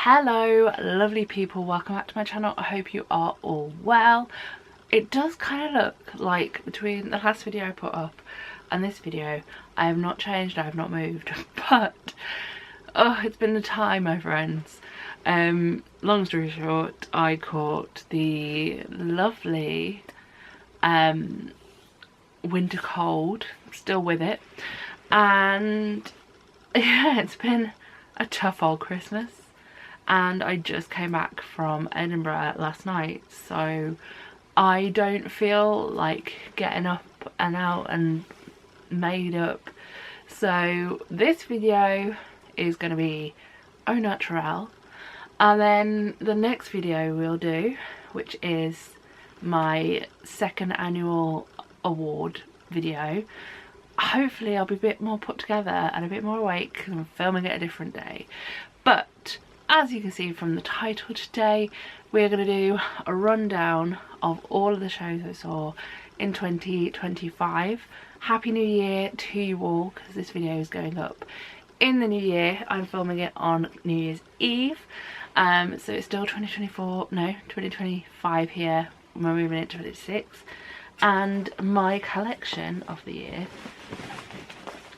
Hello lovely people, welcome back to my channel. I hope you are all well. It does kind of look like between the last video I put up and this video I have not changed, I have not moved, but oh, it's been a time, my friends. Long story short, I caught the lovely winter cold, still with it, and yeah, it's been a tough old Christmas. And I just came back from Edinburgh last night, so I don't feel like getting up and out and made up. So this video is going to be au naturel, and then the next video we'll do, which is my second annual award video. Hopefully I'll be a bit more put together and a bit more awake because I'm filming it a different day. But as you can see from the title today, we're going to do a rundown of all of the shows I saw in 2025. Happy New Year to you all, because this video is going up in the new year. I'm filming it on New Year's Eve, so it's still 2025 here. We're moving into 26, and my collection of the year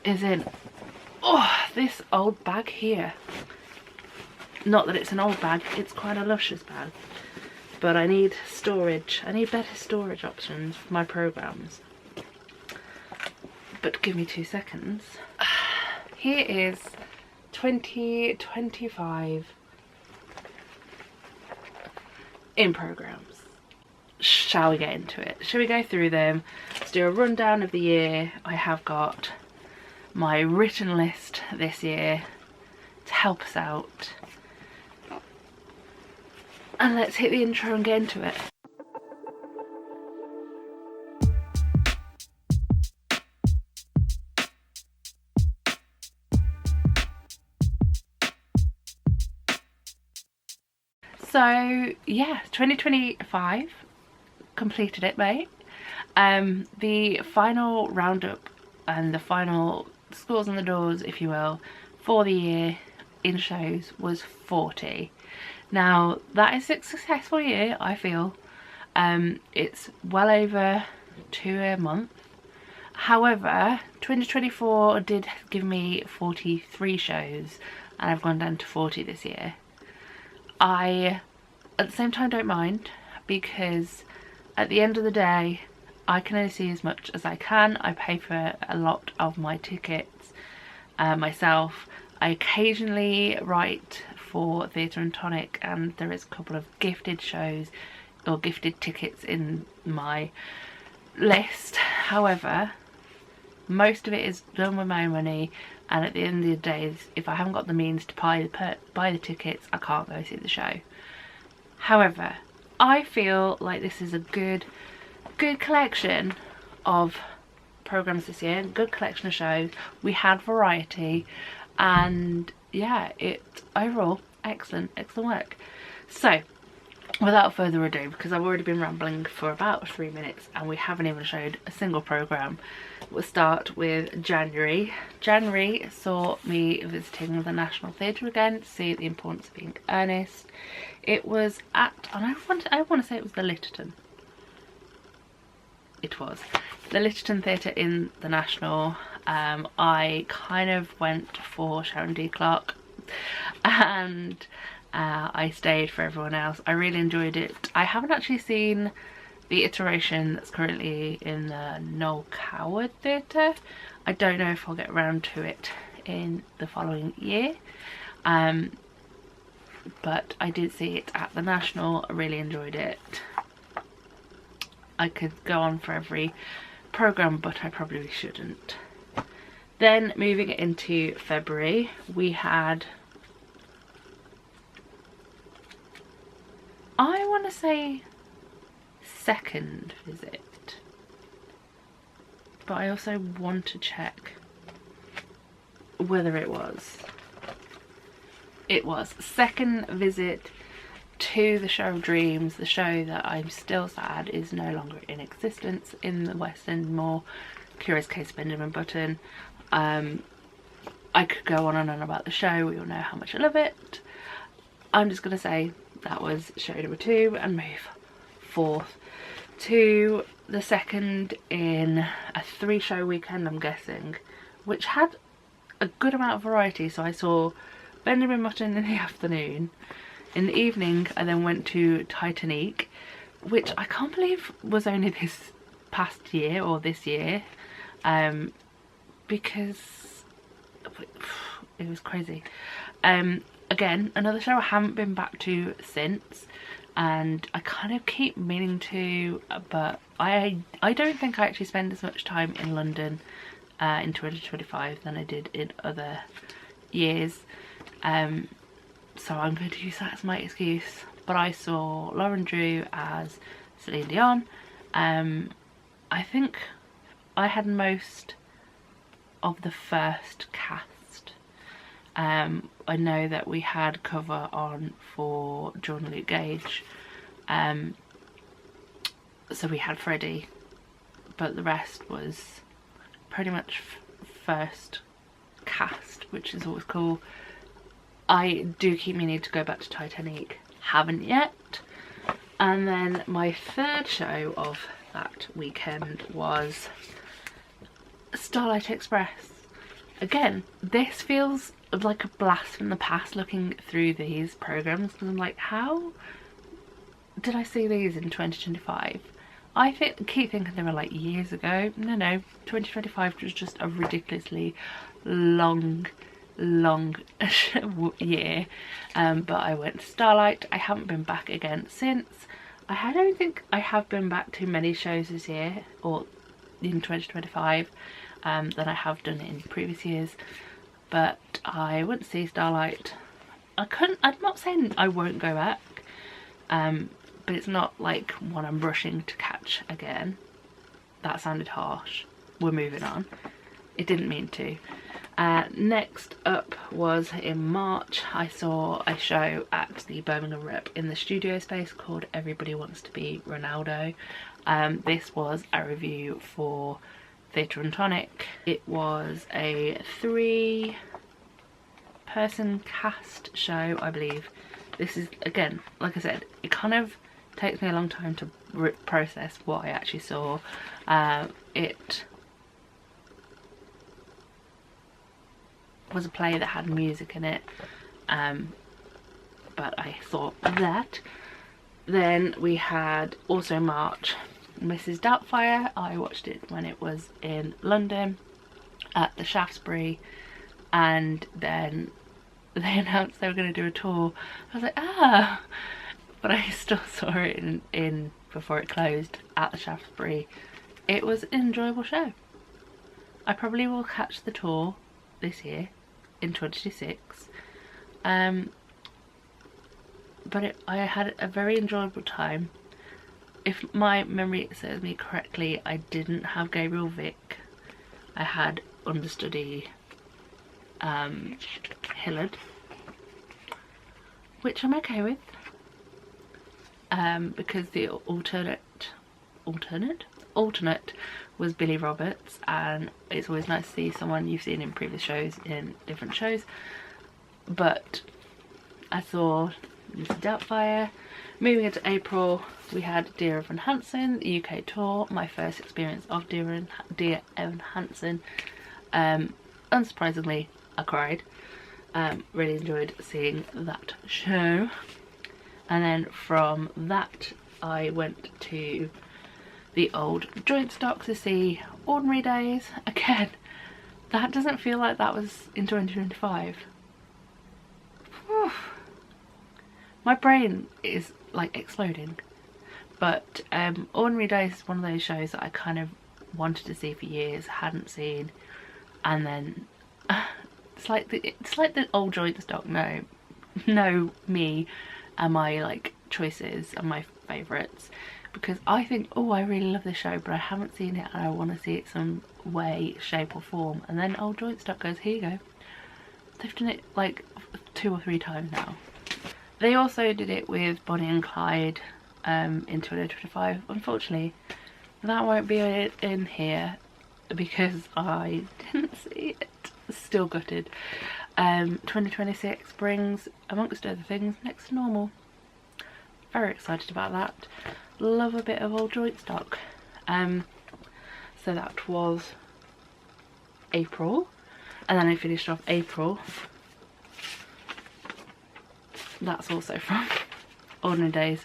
is in this old bag here. Not that it's an old bag, it's quite a luscious bag, but I need storage. I need better storage options for my programs. But give me 2 seconds. Here is 2025 in programs. Shall we get into it? Shall we go through them? Let's do a rundown of the year. I have got my written list this year to help us out. And let's hit the intro and get into it. So yeah, 2025, completed it, mate. The final roundup and the final scores on the doors, if you will, for the year in shows was 40. Now that is a successful year, I feel. It's well over 2 a month. However, 2024 did give me 43 shows and I've gone down to 40 this year. I at the same time don't mind, because at the end of the day I can only see as much as I can. I pay for a lot of my tickets myself. I occasionally write for Theatre and Tonic, and there is a couple of gifted shows or gifted tickets in my list. However, most of it is done with my own money, and at the end of the day, if I haven't got the means to buy the tickets, I can't go see the show. However, I feel like this is a good collection of programs this year, good collection of shows. We had variety, and yeah, it overall excellent work. So without further ado, because I've already been rambling for about 3 minutes and we haven't even showed a single program, we'll start with January. January saw me visiting the National Theatre again to see the importance of being earnest. It was at, and I want to say it was the Litterton. It was the Litterton Theatre in the National. I kind of went for Sharon D. Clark, and I stayed for everyone else. I really enjoyed it. I haven't actually seen the iteration that's currently in the Noel Coward Theatre. I don't know if I'll get around to it in the following year, but I did see it at the National. I really enjoyed it. I could go on for every programme, but I probably shouldn't. Then moving into February, we had, I want to say, second visit, but I also want to check whether it was second visit to the Show of Dreams, the show that I'm still sad is no longer in existence in the West End anymore. Curious Case of Benjamin Button. I could go on and on about the show. We all know how much I love it. I'm just going to say that was show number 2 and move forth to the second in a 3-show weekend, I'm guessing, which had a good amount of variety. So I saw Benjamin Button in the afternoon. In the evening I then went to Titanic, which I can't believe was only this past year or this year, because it was crazy. Again, another show I haven't been back to since, and I kind of keep meaning to, but I don't think I actually spend as much time in London in 2025 than I did in other years, so I'm going to use that as my excuse. But I saw Lauren Drew as Celine Dion. I think I had most of the first cast. I know that we had cover on for Jordan Luke Gage, so we had Freddie, but the rest was pretty much first cast, which is always cool. I do keep meaning to go back to Titanic, haven't yet. And then my third show of that weekend was Starlight Express. Again, this feels like a blast from the past looking through these programs, because I'm like, how did I see these in 2025? I keep thinking they were like years ago. No, 2025 was just a ridiculously long year. But I went to Starlight. I haven't been back again since. I don't think I have been back to many shows this year or in 2025 than I have done in previous years. But I went to see Starlight. I'm not saying I won't go back, but it's not like one I'm rushing to catch again. That sounded harsh. We're moving on. It didn't mean to. Next up was in March, I saw a show at the Birmingham Rep in the studio space called Everybody Wants to Be Ronaldo. This was a review for Theatre and Tonic. It was a 3-person cast show, I believe. This is, again, like I said, it kind of takes me a long time to process what I actually saw. It was a play that had music in it, but I thought that. Then we had also March, Mrs. Doubtfire. I watched it when it was in London at the Shaftesbury, and then they announced they were going to do a tour. I was like, ah, but I still saw it in before it closed at the Shaftesbury. It was an enjoyable show. I probably will catch the tour this year in 2026, but I had a very enjoyable time. If my memory serves me correctly, I didn't have Gabriel Vick. I had understudy Hillard, which I'm okay with, because the alternate was Billy Roberts, and it's always nice to see someone you've seen in previous shows in different shows. But I saw Mrs. Doubtfire. Moving into April, we had Dear Evan Hansen, the UK tour, my first experience of Dear Evan Hansen. Unsurprisingly, I cried. Really enjoyed seeing that show. And then from that I went to the old joint stock to see Ordinary Days. Again, that doesn't feel like that was in 2025. Whew. My brain is like exploding. But Ordinary Days is one of those shows that I kind of wanted to see for years, hadn't seen, and then it's like the old joint stock. No, me and my like choices and my favourites, because I think, oh, I really love this show, but I haven't seen it and I want to see it some way, shape or form. And then old joint stock goes, here you go. They've done it like 2 or 3 times now. They also did it with Bonnie and Clyde in 2025. Unfortunately, that won't be in here because I didn't see it. Still gutted. 2026 brings, amongst other things, Next to Normal. Very excited about that. Love a bit of old joint stock. So that was April, and then I finished off April. That's also from Ordinary Days.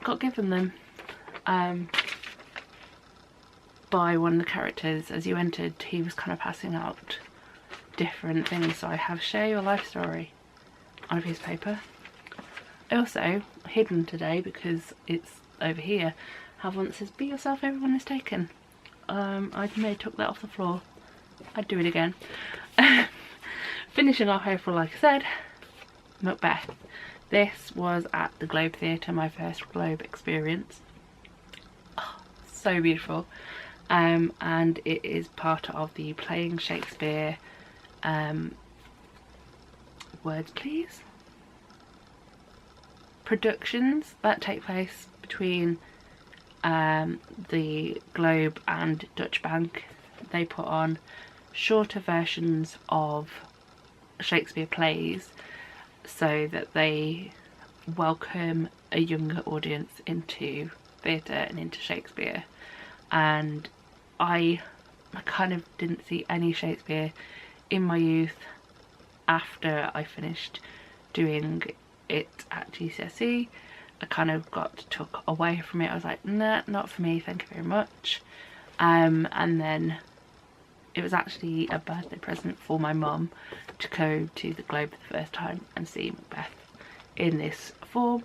Got given them by one of the characters. As you entered, he was kind of passing out different things. So I have Share Your Life Story on a piece of paper. I also, hidden today because it's over here, have one that says, "Be yourself, everyone is taken." I may have took that off the floor. I'd do it again. Finishing off April, like I said, Macbeth. This was at the Globe Theatre, my first Globe experience. Oh, so beautiful. And it is part of the Playing Shakespeare words please productions that take place between the Globe and Dutch Bank. They put on shorter versions of Shakespeare plays so that they welcome a younger audience into theatre and into Shakespeare. And I kind of didn't see any Shakespeare in my youth after I finished doing it at GCSE. I kind of got took away from it. I was like, nah, not for me, thank you very much. And then it was actually a birthday present for my mum to go to the Globe for the first time and see Macbeth in this form,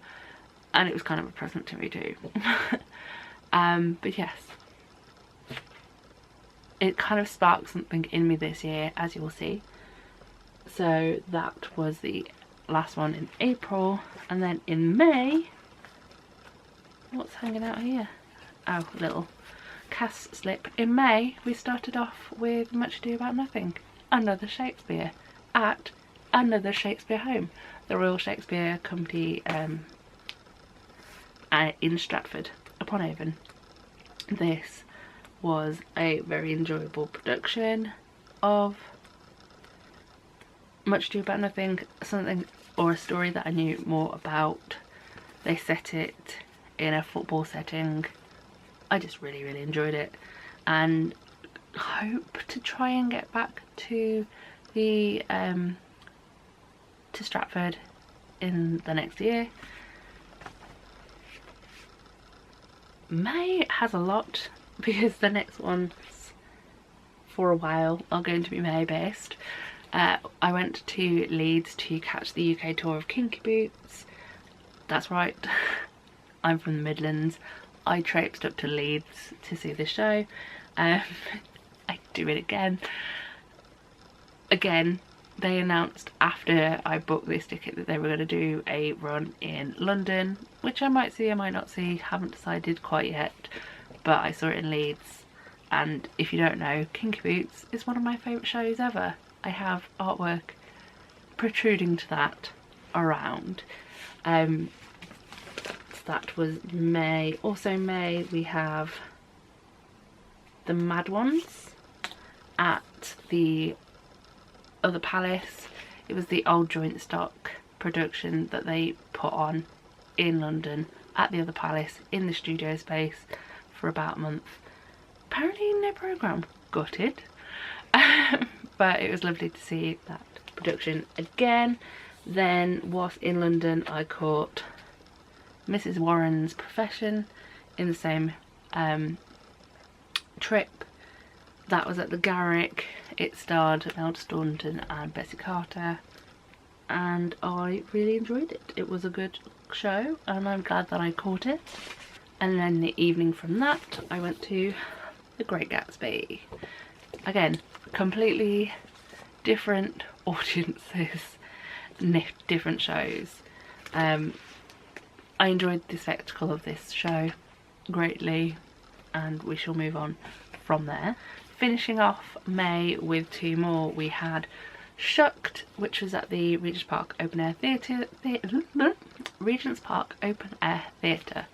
and it was kind of a present to me too. But yes, it kind of sparked something in me this year, as you will see. So that was the last one in April, and then in May, what's hanging out here? Oh, little cast slip. In May we started off with Much Ado About Nothing, another Shakespeare at another Shakespeare home, the Royal Shakespeare Company in Stratford upon Avon. This was a very enjoyable production of Much Ado About Nothing, something or a story that I knew more about. They set it in a football setting. I just really enjoyed it, and hope to try and get back to the to Stratford in the next year. May has a lot because the next ones for a while are going to be May based. I went to Leeds to catch the UK tour of Kinky Boots. That's right, I'm from the Midlands. I traipsed up to Leeds to see the show. I do it again. They announced after I booked this ticket that they were going to do a run in London, which I might see, I might not see, haven't decided quite yet, but I saw it in Leeds. And if you don't know, Kinky Boots is one of my favourite shows ever. I have artwork protruding to that around. That was May. Also May we have The Mad Ones at the Other Palace. It was the old joint stock production that they put on in London at the Other Palace in the studio space for about a month. Apparently no programme, gutted. But it was lovely to see that production again. Then whilst in London I caught Mrs. Warren's Profession in the same trip. That was at the Garrick. It starred Imelda Staunton and Bessie Carter, and I really enjoyed it. It was a good show and I'm glad that I caught it. And then the evening from that I went to The Great Gatsby. Again, completely different audiences, different shows. I enjoyed the spectacle of this show greatly, and we shall move on from there. Finishing off May with two more, we had Shucked, which was at the Regent's Park Open Air Theatre. Regent's Park Open Air Theatre.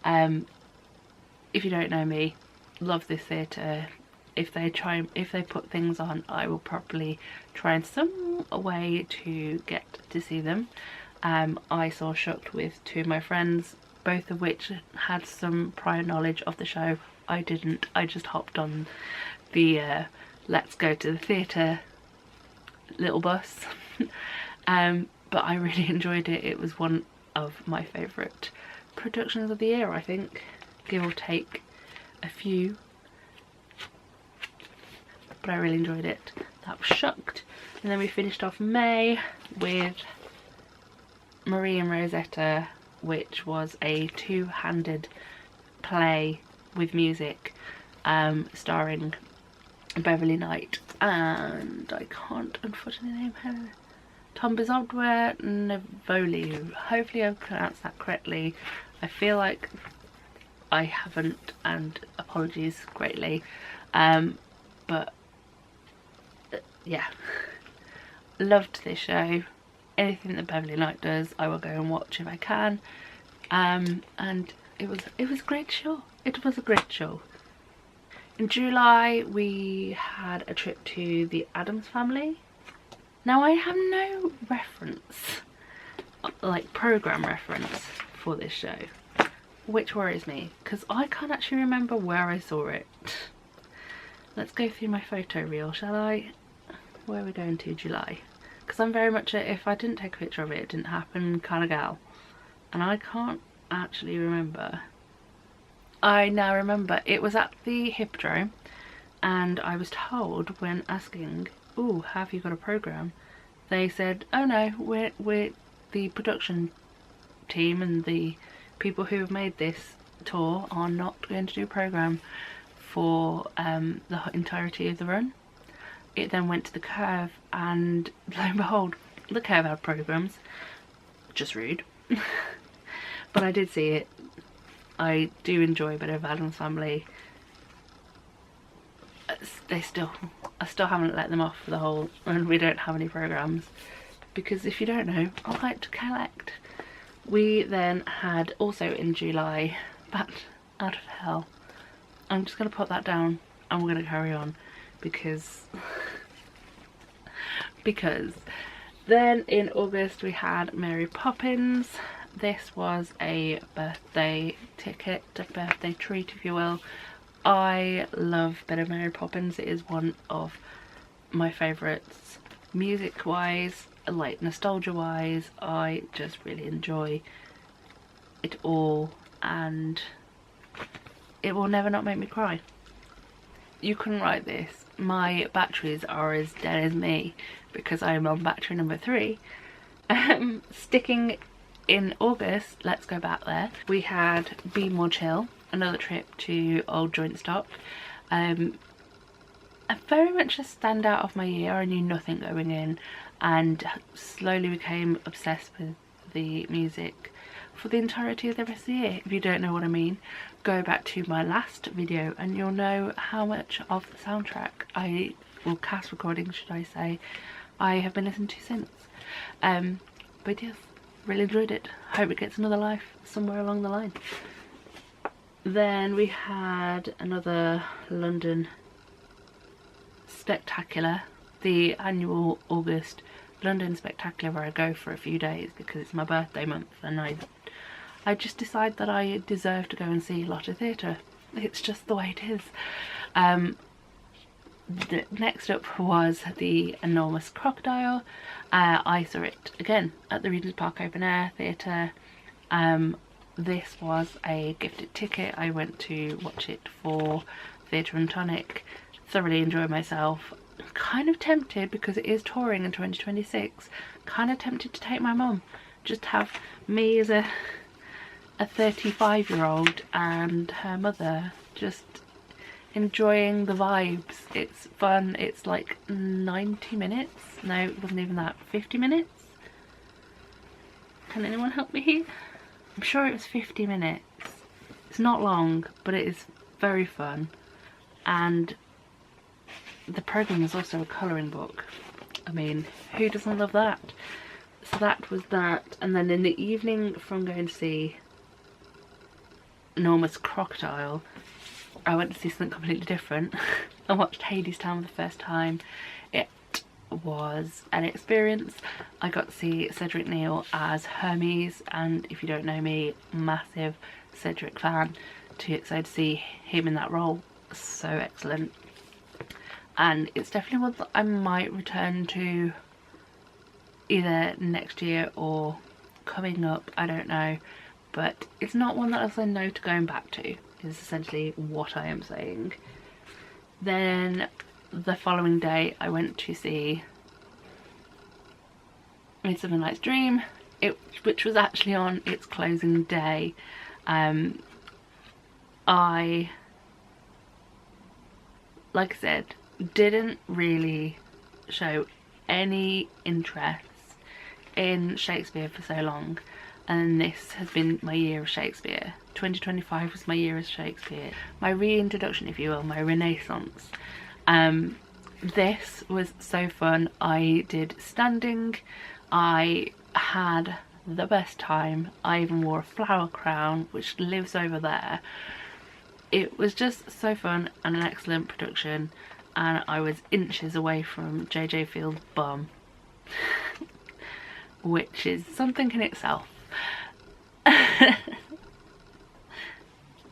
If you don't know me, love this theatre. if they put things on, I will probably try in some way to get to see them. I saw Shocked with 2 of my friends, both of which had some prior knowledge of the show. I didn't. I just hopped on the let's go to the theatre little bus. But I really enjoyed it. It was one of my favourite productions of the year, I think, give or take a few, but I really enjoyed it. That was Shocked. And then we finished off May with Marie and Rosetta, which was a 2-handed play with music, starring Beverly Knight and I can't unfortunately name her, Tom Bizodwa Navoli. Hopefully I've pronounced that correctly. I feel like I haven't, and apologies greatly. But yeah, loved this show. Anything that Beverly Knight does, I will go and watch if I can. And it was a great show. It was a great show. In July we had a trip to the Addams Family. Now I have no reference, like program reference for this show, which worries me because I can't actually remember where I saw it. Let's go through my photo reel, shall I? Where are we going to? July. Because I'm very much a if I didn't take a picture of it, it didn't happen kind of gal. And I can't actually remember. I now remember it was at the Hippodrome, and I was told when asking, "Ooh, have you got a program?" They said, "Oh no, we're the production team and the people who have made this tour are not going to do a program for the entirety of the run." It then went to the Curve, and lo and behold, the Curve had programs. Just rude. But I did see it. I do enjoy a bit of Addams Family. I still haven't let them off for the whole, and we don't have any programs, because if you don't know, I like to collect. We then had also in July Bat Out of Hell. I'm just going to put that down and we're going to carry on because then in August we had Mary Poppins. This was a birthday ticket, a birthday treat if you will. I love a bit of Mary Poppins. It is one of my favourites music wise, like nostalgia wise. I just really enjoy it all, and it will never not make me cry. You can write this. My batteries are as dead as me because I am on battery number 3. Sticking in August, let's go back there. We had Be More Chill, another trip to Old Joint Stock. Very much a standout of my year. I knew nothing going in and slowly became obsessed with the music for the entirety of the rest of the year. If you don't know what I mean, go back to my last video and you'll know how much of the soundtrack cast recording should I say, I have been listening to since. But yes, really enjoyed it. Hope it gets another life somewhere along the line. Then we had another London spectacular, the annual August London spectacular, where I go for a few days because it's my birthday month and I just decide that I deserve to go and see a lot of theatre. It's just the way it is. Next up was The Enormous Crocodile. I saw it again at the Regent's Park Open Air Theatre. This was a gifted ticket. I went to watch it for Theatre and Tonic. Thoroughly enjoyed myself. Kind of tempted, because it is touring in 2026, kind of tempted to take my mum. Just have me as a 35-year-old and her mother just enjoying the vibes. It's fun. It's like 90 minutes. No, it wasn't even that. 50 minutes? Can anyone help me here? I'm sure it was 50 minutes. It's not long, but it is very fun. And the programme is also a colouring book. I mean, who doesn't love that? So that was that. And then in the evening from going to see Enormous Crocodile, I went to see something completely different. I watched Hadestown for the first time. It was an experience. I got to see Cedric Neal as Hermes, and if you don't know me, massive Cedric fan. Too excited to see him in that role. So excellent. And it's definitely one that I might return to either next year or coming up, I don't know, but it's not one that I'll say no to going back to, is essentially what I am saying. Then the following day I went to see Midsummer Night's Dream, which was actually on its closing day. I, like I said, didn't really show any interest in Shakespeare for so long, and this has been my year of Shakespeare. 2025 was my year of Shakespeare, my reintroduction, if you will, my renaissance. This was so fun. I did standing, I had the best time. I even wore a flower crown which lives over there. It was just so fun and an excellent production, and I was inches away from JJ Field's bum, which is something in itself.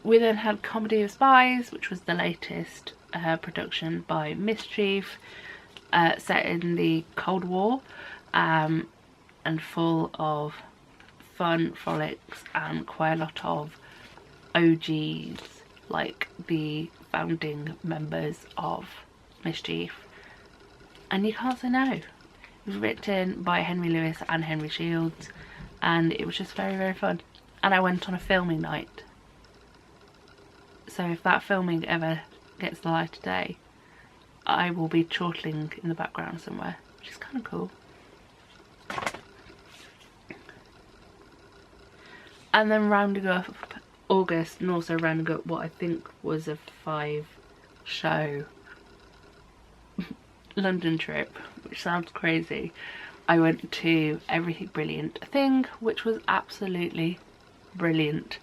We then had Comedy of Spies, which was the latest production by Mischief, set in the Cold War, and full of fun, frolics, and quite a lot of OGs, like the founding members of Mischief. And you can't say no. It was written by Henry Lewis and Henry Shields, and it was just very, very fun. And I went on a filming night. So if that filming ever gets the light of day, I will be chortling in the background somewhere, which is kind of cool. And then rounding up August, and also rounding up what I think was a 5-show London trip, which sounds crazy. I went to Everything Brilliant Thing, which was absolutely brilliant.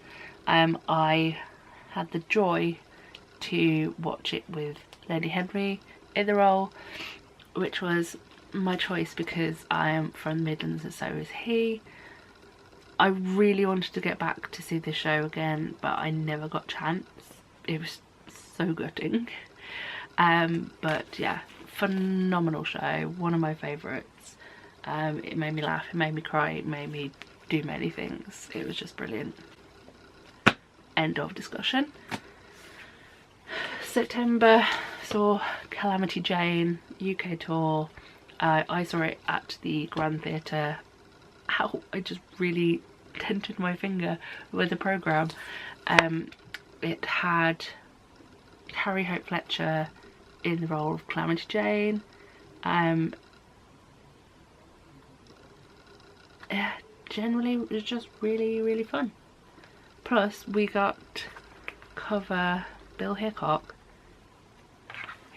I had the joy to watch it with Lady Henry in the role, which was my choice because I am from the Midlands and so is he. I really wanted to get back to see this show again, but I never got a chance. It was so gutting. But yeah, phenomenal show, one of my favourites. It made me laugh, it made me cry, it made me do many things. It was just brilliant. End of discussion. September saw Calamity Jane UK tour. I saw it at the Grand Theatre. Ow, I just really dented my finger with the programme. It had Carrie Hope Fletcher in the role of Calamity Jane. Yeah, generally it was just really, really fun. Plus we got cover Bill Hickok,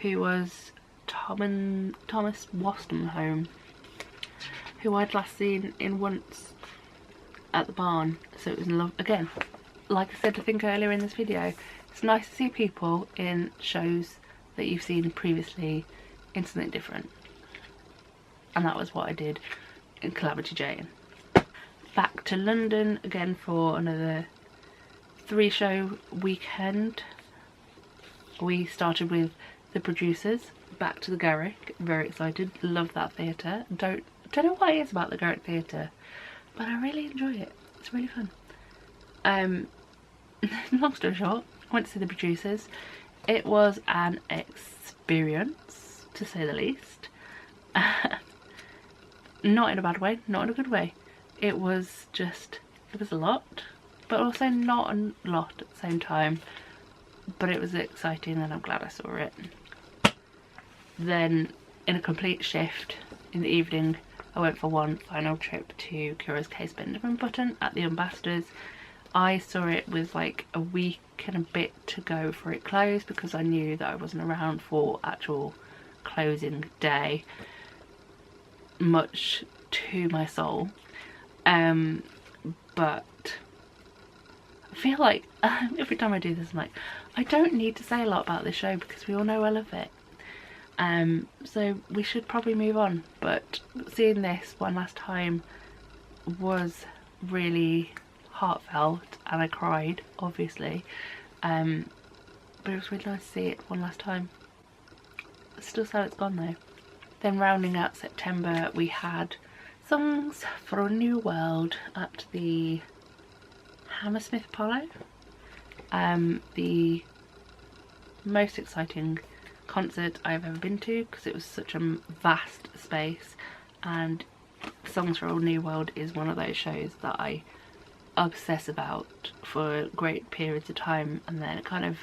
who was Thomas Wostenholme, who I'd last seen in Once at the Barn. So it was love again. Like I said, I think earlier in this video, it's nice to see people in shows that you've seen previously in something different, and that was what I did in Calamity Jane. Back to London again for another 3-show weekend. We started with The Producers, back to the Garrick. Very excited, love that theatre. Don't know what it is about the Garrick Theatre, but I really enjoy it. It's really fun. Long story short, I went to see The Producers. It was an experience, to say the least. Not in a bad way, not in a good way. It was a lot, but also not a lot at the same time. But it was exciting and I'm glad I saw it. Then, in a complete shift, in the evening, I went for one final trip to Curious Case Benjamin Button at the Ambassadors. I saw it with like a week and a bit to go for it closed, because I knew that I wasn't around for actual closing day, much to my soul. But feel like every time I do this I'm like, I don't need to say a lot about this show because we all know I love it. So we should probably move on, but seeing this one last time was really heartfelt and I cried, obviously, but it was really nice to see it one last time. It's still sad it's gone though. Then rounding out September we had Songs for a New World at the Hammersmith Apollo. The most exciting concert I've ever been to because it was such a vast space, and Songs for a New World is one of those shows that I obsess about for great periods of time, and then it kind of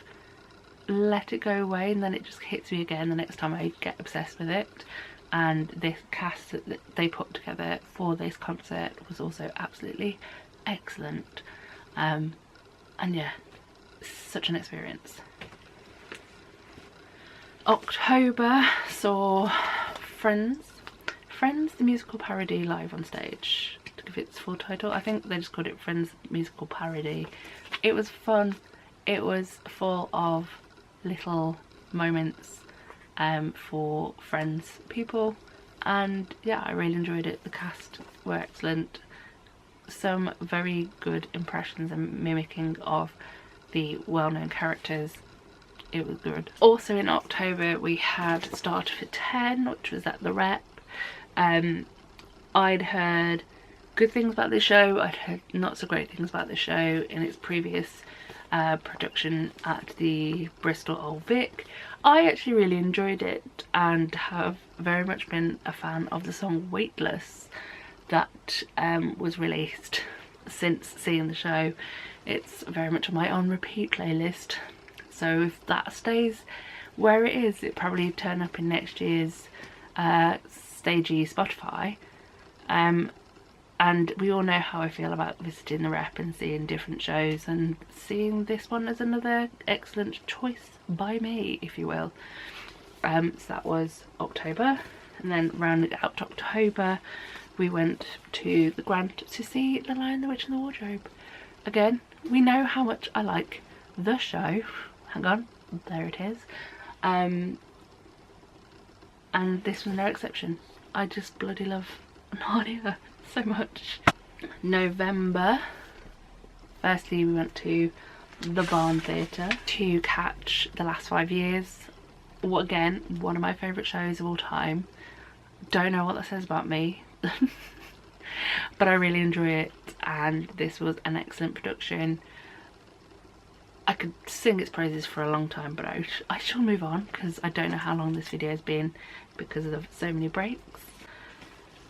let it go away, and then it just hits me again the next time I get obsessed with it. And this cast that they put together for this concert was also absolutely excellent, and yeah, such an experience. October saw Friends the musical parody live on stage. To give its full title, I think they just called it Friends musical parody. It was fun, it was full of little moments for Friends people, and yeah, I really enjoyed it. The cast were excellent, some very good impressions and mimicking of the well-known characters. It was good. Also in October we had Starter for 10, which was at the Rep. I'd heard good things about the show, I'd heard not so great things about the show in its previous production at the Bristol Old Vic. I actually really enjoyed it and have very much been a fan of the song Weightless that was released since seeing the show. It's very much on my on repeat playlist, so if that stays where it is, it probably turn up in next year's stagey Spotify. And we all know how I feel about visiting the Rep and seeing different shows, and seeing this one as another excellent choice by me, if you will. So that was October, and then rounding out October we went to the Grant to see The Lion, the Witch and the Wardrobe. Again, we know how much I like the show. Hang on, there it is. And this was no exception. I just bloody love Nadia so much. November, firstly we went to the Barn Theatre to catch The Last 5 Years. Again, one of my favourite shows of all time. Don't know what that says about me, but I really enjoy it, and this was an excellent production. I could sing its praises for a long time, but I shall move on because I don't know how long this video has been because of so many breaks.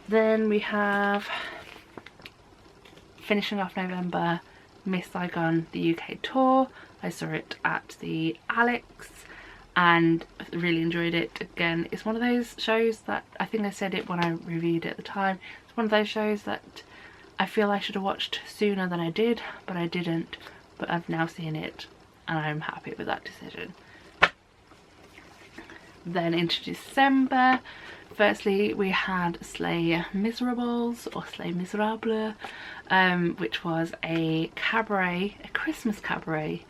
Then we have, finishing off November, Miss Saigon the UK tour. I saw it at the Alex and really enjoyed it. Again, it's one of those shows that, I think I said it when I reviewed it at the time, it's one of those shows that I feel I should have watched sooner than I did, but I didn't. But I've now seen it and I'm happy with that decision. Then into December, firstly we had Slay Miserables, or Slay Miserable, which was a cabaret, a Christmas cabaret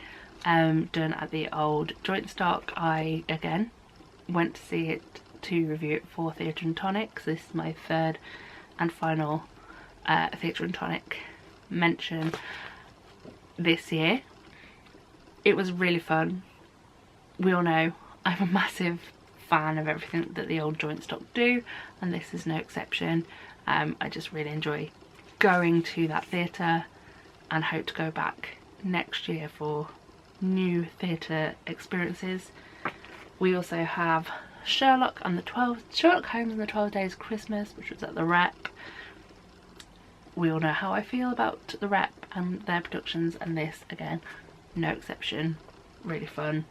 done at the old Joint Stock. I again went to see it to review it for Theatre and Tonic, so this is my third and final Theatre and Tonic mention this year. It was really fun. We all know I'm a massive fan of everything that the old Joint Stock do, and this is no exception. I just really enjoy going to that theatre and hope to go back next year for new theatre experiences. We also have Sherlock Holmes and the 12 Days of Christmas, which was at the Rep. We all know how I feel about the Rep and their productions, and this again, no exception. Really fun,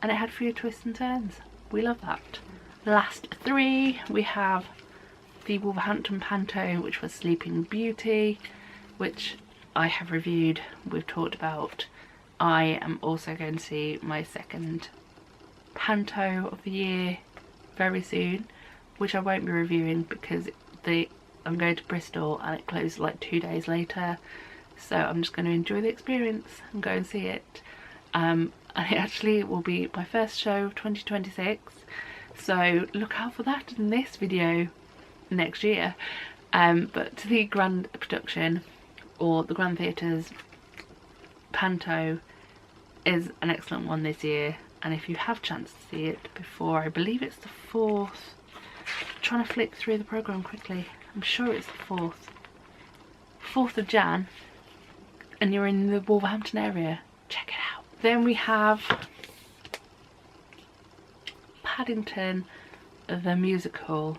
and it had a few twists and turns. We love that. Last three, we have the Wolverhampton Panto, which was Sleeping Beauty, which I have reviewed, we've talked about. I am also going to see my second Panto of the year very soon, which I won't be reviewing because I'm going to Bristol and it closed like 2 days later, so I'm just going to enjoy the experience and go and see it. And it actually will be my first show of 2026, so look out for that in this video next year. But the Grand production, or the Grand Theatre's Panto, is an excellent one this year, and if you have a chance to see it before, I believe it's the 4th, I'm trying to flick through the programme quickly, I'm sure it's the 4th of Jan, and you're in the Wolverhampton area, check it out. Then we have Paddington the Musical,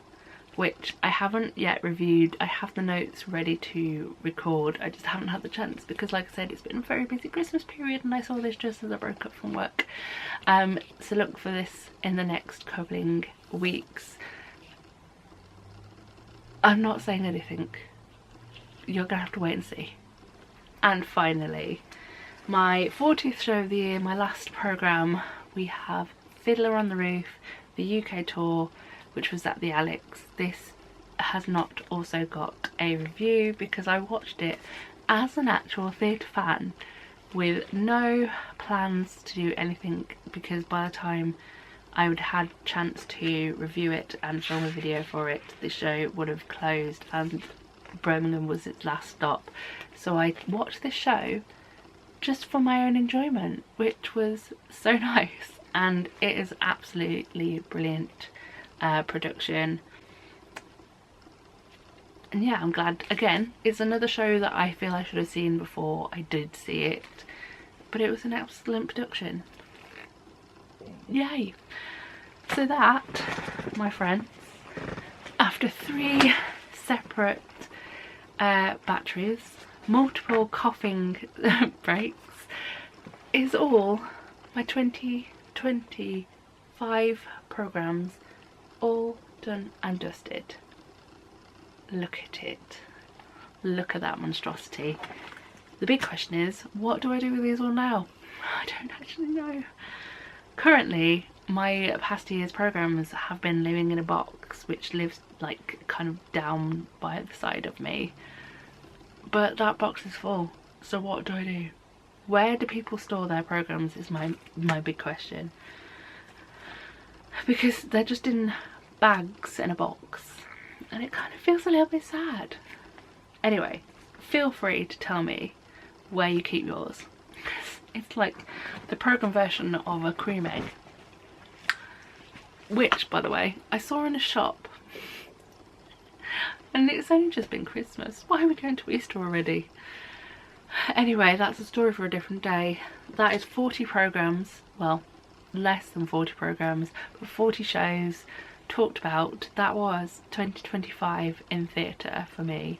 which I haven't yet reviewed. I have the notes ready to record, I just haven't had the chance because, like I said, it's been a very busy Christmas period and I saw this just as I broke up from work. So look for this in the next couple weeks. I'm not saying anything, you're gonna have to wait and see. And finally, my 40th show of the year, my last programme, we have Fiddler on the Roof, the UK tour, which was at the Alex. This has not also got a review because I watched it as an actual theatre fan with no plans to do anything, because by the time I would have had a chance to review it and film a video for it, the show would have closed and Birmingham was its last stop. So I watched this show just for my own enjoyment, which was so nice, and it is absolutely brilliant production. And yeah, I'm glad. Again, it's another show that I feel I should have seen before I did see it, but it was an excellent production. Yay! So that, my friends, after 3 separate batteries, multiple coughing breaks, is all my 2025 programmes all done and dusted. Look at it. Look at that monstrosity. The big question is, what do I do with these all now? I don't actually know. Currently, my past year's programmes have been living in a box which lives like kind of down by the side of me. But that box is full, so what do I do? Where do people store their programmes is my big question. Because they're just in bags in a box, and it kind of feels a little bit sad. Anyway, feel free to tell me where you keep yours. It's like the programme version of a cream egg, which, by the way, I saw in a shop. And it's only just been Christmas. Why are we going to Easter already? Anyway, that's a story for a different day. That is 40 programmes, well, less than 40 programmes, but 40 shows talked about. That was 2025 in theatre for me.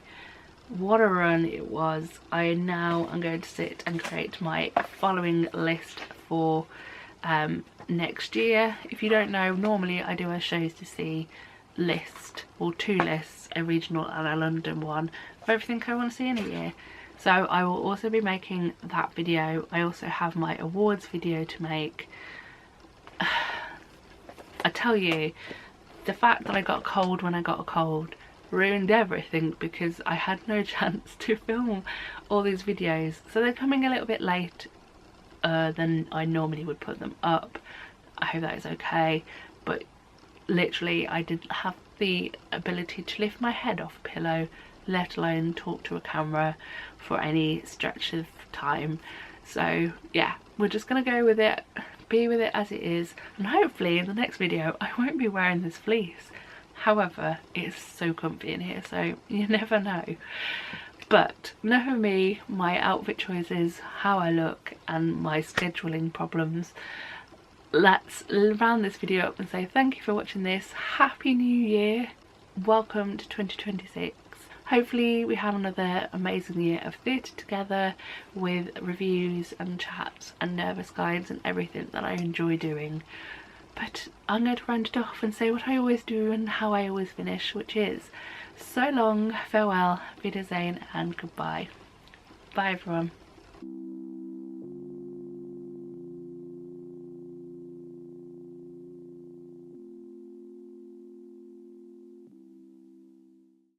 What a run it was. I now am going to sit and create my following list for next year. If you don't know, normally I do a shows to see list, or 2 lists, a regional and a London one, of everything I want to see in a year. So I will also be making that video. I also have my awards video to make. I tell you, the fact that I got a cold when I got a cold ruined everything, because I had no chance to film all these videos. So they're coming a little bit late than I normally would put them up. I hope that is okay, but literally I didn't have the ability to lift my head off a pillow, let alone talk to a camera for any stretch of time. So yeah, we're just gonna go with it, be with it as it is, and hopefully in the next video I won't be wearing this fleece. However, it's so comfy in here, so you never know. But enough of me, my outfit choices, how I look, and my scheduling problems. Let's round this video up and say thank you for watching this. Happy New Year. Welcome to 2026. Hopefully we have another amazing year of theatre together, with reviews and chats and nervous guides and everything that I enjoy doing. But I'm going to round it off and say what I always do and how I always finish, which is so long, farewell, wiedersehen and goodbye. Bye everyone.